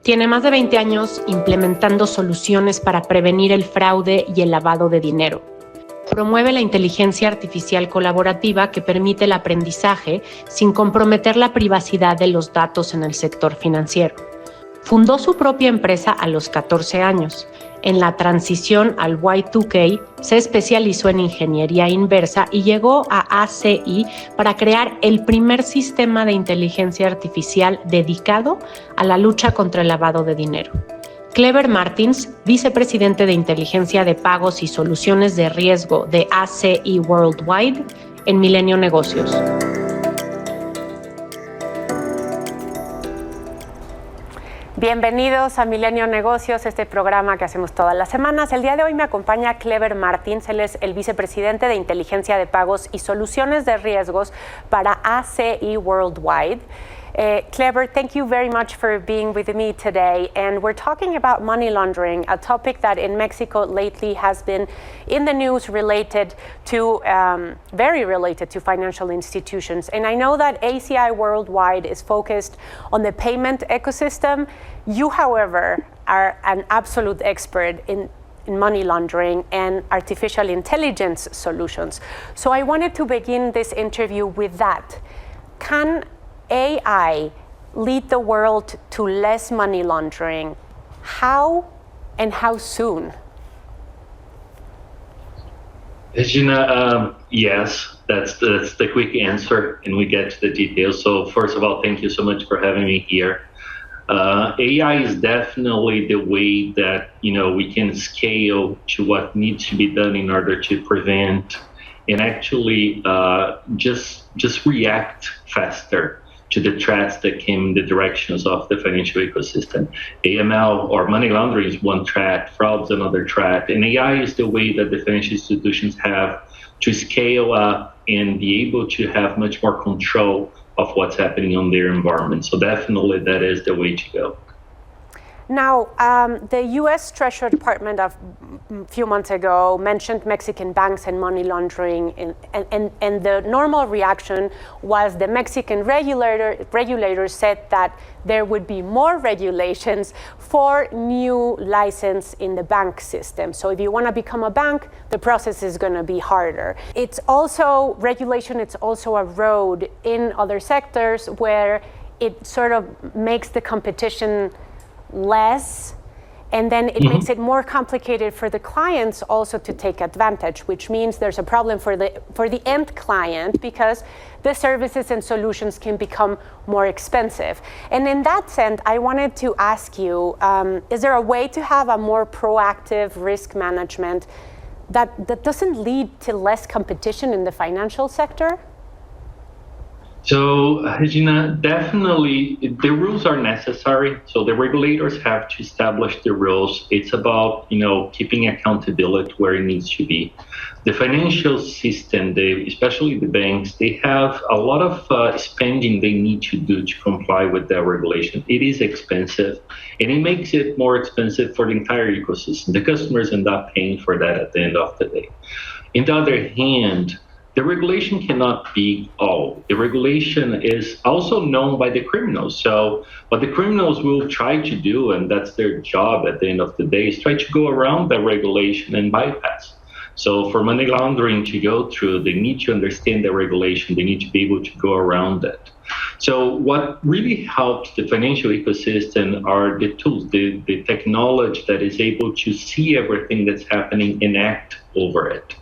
Tiene más de 20 años implementando soluciones para prevenir el fraude y el lavado de dinero. Promueve la inteligencia artificial colaborativa que permite el aprendizaje sin comprometer la privacidad de los datos en el sector financiero. Fundó su propia empresa a los 14 años. En la transición al Y2K se especializó en ingeniería inversa y llegó a ACI para crear el primer sistema de inteligencia artificial dedicado a la lucha contra el lavado de dinero. Cleber Martins, vicepresidente de inteligencia de pagos y soluciones de riesgo de ACI Worldwide en Milenio Negocios. Bienvenidos a Milenio Negocios, este programa que hacemos todas las semanas. El día de hoy me acompaña Cleber Martins, él es el vicepresidente de inteligencia de pagos y soluciones de riesgos para ACI Worldwide. Cleber, thank you very much for being with me today. And we're talking about money laundering, a topic that in Mexico lately has been in the news related to, very related to financial institutions. And I know that ACI Worldwide is focused on the payment ecosystem. You, however, are an absolute expert in money laundering and artificial intelligence solutions. So I wanted to begin this interview with that. Can AI lead the world to less money laundering? How and how soon? Gina, yes, that's the quick answer, and we get to the details. So first of all, thank you so much for having me here. AI is definitely the way that we can scale to what needs to be done in order to prevent and actually just react faster to the threats that came in the directions of the financial ecosystem. AML or money laundering is one threat, fraud is another threat, and AI is the way that the financial institutions have to scale up and be able to have much more control of what's happening on their environment. So definitely that is the way to go. Now, the U.S. Treasury Department a few months ago mentioned Mexican banks and money laundering, and the normal reaction was the Mexican regulator said that there would be more regulations for new license in the bank system. So if you want to become a bank, the process is going to be harder. It's also regulation, it's also a road in other sectors where it sort of makes the competition less, and then it makes it more complicated for the clients also to take advantage, which means there's a problem for the end client because the services and solutions can become more expensive. And in that sense, I wanted to ask you, is there a way to have a more proactive risk management that doesn't lead to less competition in the financial sector? So, Gina, definitely the rules are necessary. So the regulators have to establish the rules. It's about, keeping accountability where it needs to be. The financial system, especially the banks, they have a lot of spending they need to do to comply with that regulation. It is expensive, and it makes it more expensive for the entire ecosystem. The customers end up paying for that at the end of the day. On the other hand, the regulation cannot be all. The regulation is also known by the criminals. So what the criminals will try to do, and that's their job at the end of the day, is try to go around that regulation and bypass. So for money laundering to go through, they need to understand the regulation. They need to be able to go around it. So what really helps the financial ecosystem are the tools, the technology that is able to see everything that's happening and act over it.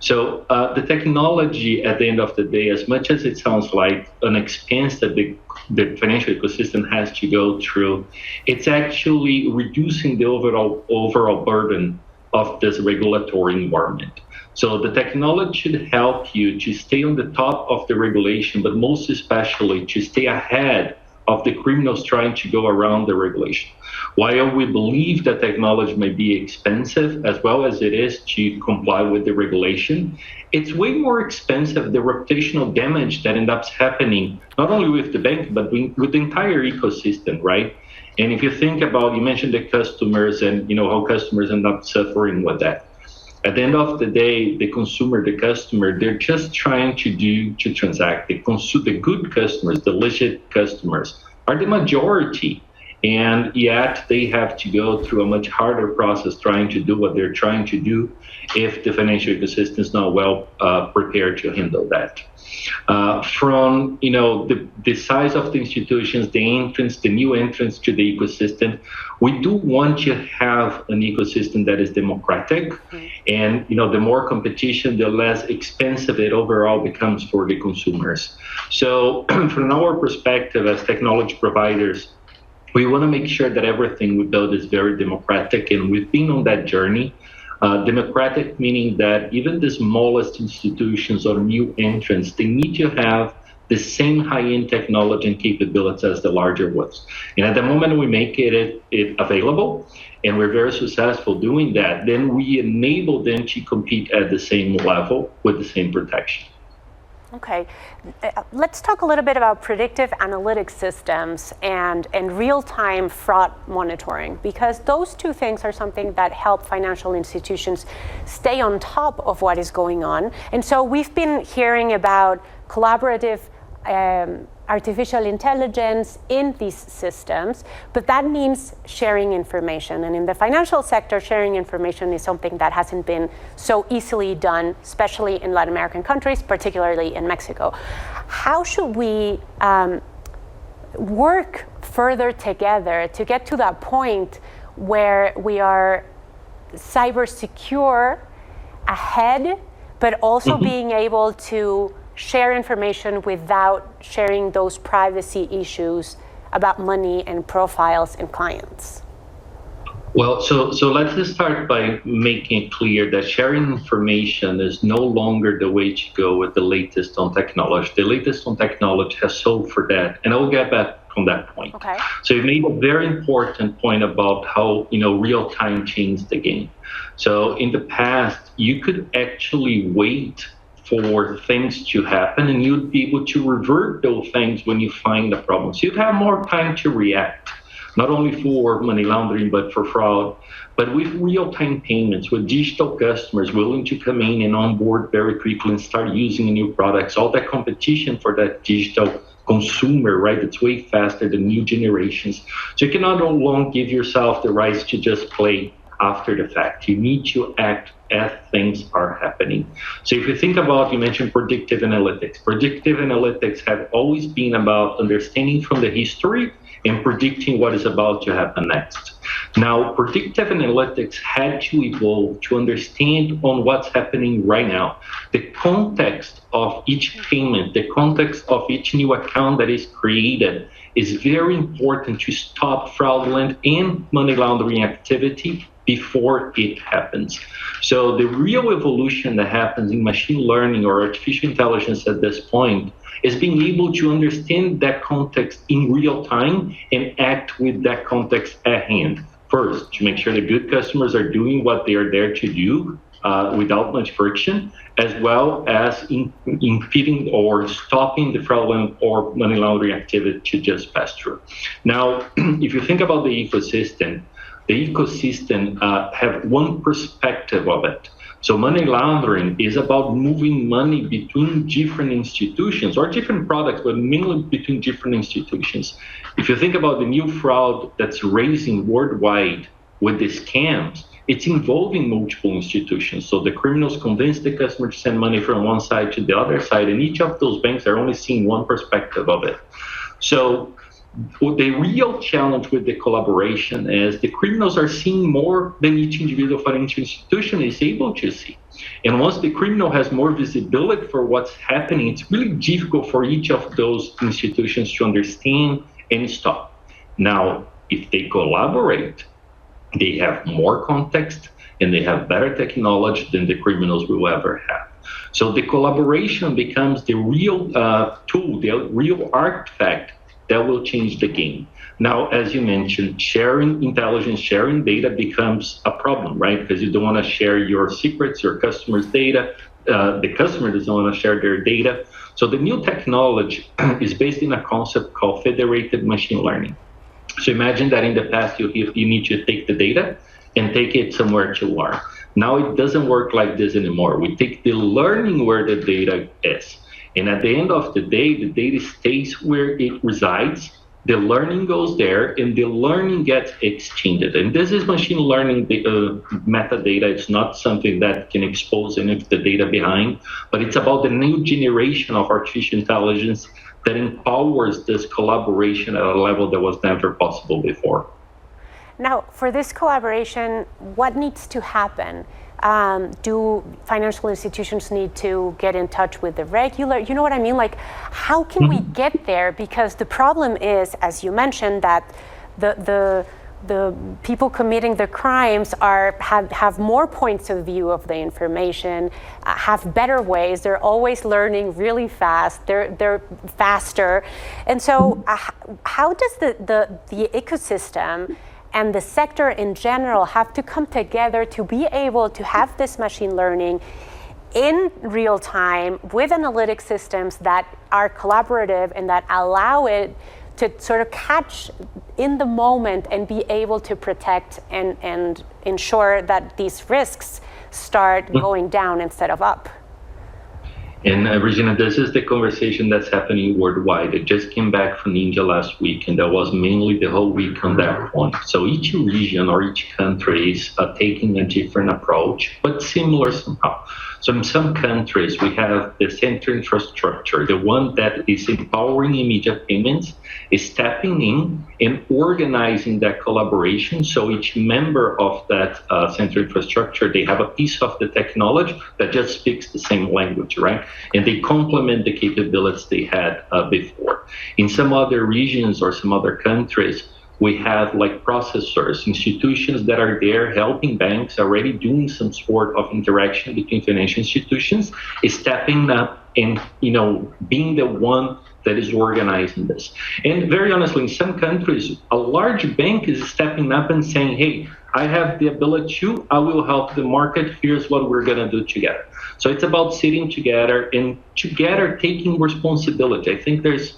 So the technology at the end of the day, as much as it sounds like an expense that the financial ecosystem has to go through, it's actually reducing the overall burden of this regulatory environment. So the technology should help you to stay on the top of the regulation, but most especially to stay ahead of the criminals trying to go around the regulation. While we believe that technology may be expensive as well as it is to comply with the regulation, it's way more expensive, the reputational damage that ends up happening, not only with the bank, but with the entire ecosystem, right? And if you think about, you mentioned the customers and how customers end up suffering with that. At the end of the day, the consumer, the customer, they're just trying to transact. The good customers, the legit customers, are the majority. and yet they have to go through a much harder process trying to do what they're trying to do if the financial ecosystem is not well prepared to handle that. From the size of the institutions, the new entrance to the ecosystem, we do want to have an ecosystem that is democratic, and the more competition, the less expensive it overall becomes for the consumers. So from our perspective as technology providers, we want to make sure that everything we build is very democratic, and we've been on that journey. Democratic meaning that even the smallest institutions or new entrants, they need to have the same high-end technology and capabilities as the larger ones. And at the moment we make it available, and we're very successful doing that, then we enable them to compete at the same level with the same protection. Okay, let's talk a little bit about predictive analytic systems and real-time fraud monitoring, because those two things are something that help financial institutions stay on top of what is going on. And so we've been hearing about collaborative artificial intelligence in these systems, but that means sharing information. And in the financial sector, sharing information is something that hasn't been so easily done, especially in Latin American countries, particularly in Mexico. How should we work further together to get to that point where we are cyber secure ahead, but also being able to share information without sharing those privacy issues about money and profiles and clients? Well, so let's just start by making it clear that sharing information is no longer the way to go with the latest on technology. The latest on technology has solved for that, and I'll get back on that point. Okay. So you made a very important point about how real time changed the game. So in the past, you could actually wait for things to happen, and you'd be able to revert those things when you find the problem. So you'd have more time to react, not only for money laundering, but for fraud. But with real-time payments, with digital customers willing to come in and onboard very quickly and start using new products, all that competition for that digital consumer, right? It's way faster than new generations. So you cannot no longer give yourself the rights to just play after the fact. You need to act as things are happening. So if you think about, you mentioned predictive analytics. Predictive analytics have always been about understanding from the history and predicting what is about to happen next. Now, predictive analytics had to evolve to understand on what's happening right now. The context of each payment, the context of each new account that is created is very important to stop fraudulent and money laundering activity before it happens. So the real evolution that happens in machine learning or artificial intelligence at this point is being able to understand that context in real time and act with that context at hand. First, to make sure the good customers are doing what they are there to do without much friction, as well as impeding or stopping the fraudulent or money laundering activity to just pass through. Now, if you think about the ecosystem have one perspective of it. So money laundering is about moving money between different institutions or different products, but mainly between different institutions. If you think about the new fraud that's raising worldwide with the scams, it's involving multiple institutions. So the criminals convince the customer to send money from one side to the other side, and each of those banks are only seeing one perspective of it. So the real challenge with the collaboration is the criminals are seeing more than each individual financial institution is able to see. And once the criminal has more visibility for what's happening, it's really difficult for each of those institutions to understand and stop. Now, if they collaborate, they have more context and they have better technology than the criminals will ever have. So the collaboration becomes the real tool, the real artifact that will change the game. Now, as you mentioned, sharing intelligence, sharing data becomes a problem, right? Because you don't want to share your secrets, your customers' data. The customer doesn't want to share their data. So the new technology is based in a concept called federated machine learning. So imagine that in the past, you need to take the data and take it somewhere to learn. Now it doesn't work like this anymore. We take the learning where the data is. And at the end of the day, the data stays where it resides, the learning goes there, and the learning gets exchanged. And this is machine learning metadata. It's not something that can expose any of the data behind, but it's about the new generation of artificial intelligence that empowers this collaboration at a level that was never possible before. Now, for this collaboration, what needs to happen? Do financial institutions need to get in touch with the regulator? You know what I mean? Like, how can we get there? Because the problem is, as you mentioned, that the people committing the crimes have more points of view of the information, have better ways. They're always learning really fast. They're faster, and so how does the ecosystem and the sector in general have to come together to be able to have this machine learning in real time with analytic systems that are collaborative and that allow it to sort of catch in the moment and be able to protect and ensure that these risks start going down instead of up? And Regina, this is the conversation that's happening worldwide. I just came back from India last week, and that was mainly the whole week on that one. So each region or each country is taking a different approach, but similar somehow. So in some countries, we have the central infrastructure, the one that is empowering immediate payments, is stepping in and organizing that collaboration. So each member of that central infrastructure, they have a piece of the technology that just speaks the same language, right? And they complement the capabilities they had before. In some other regions or some other countries, we have like processors, institutions that are there helping banks already doing some sort of interaction between financial institutions, is stepping up and being the one that is organizing this. And very honestly, in some countries, a large bank is stepping up and saying, hey, I have the ability to, I will help the market, here's what we're gonna do together. So it's about sitting together and together taking responsibility. I think there's,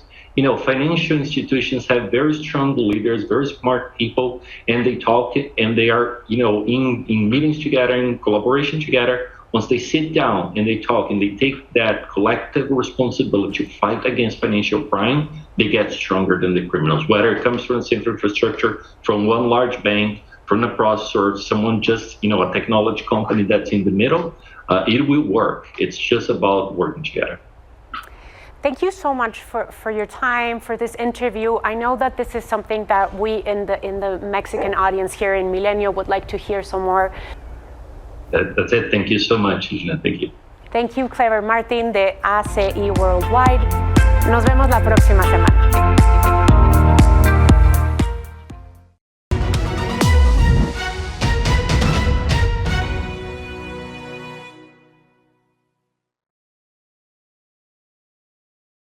financial institutions have very strong leaders, very smart people, and they talk it, and they are, in meetings together, in collaboration together. Once they sit down and they talk and they take that collective responsibility to fight against financial crime, they get stronger than the criminals. Whether it comes from the central infrastructure, from one large bank, from a processor, someone just, a technology company that's in the middle, it will work. It's just about working together. Thank you so much for your time, for this interview. I know that this is something that we in the Mexican audience here in Milenio would like to hear some more. That's it. Thank you so much, Gina. Thank you. Thank you, Cleber Martins de ACI Worldwide. Nos vemos la próxima semana.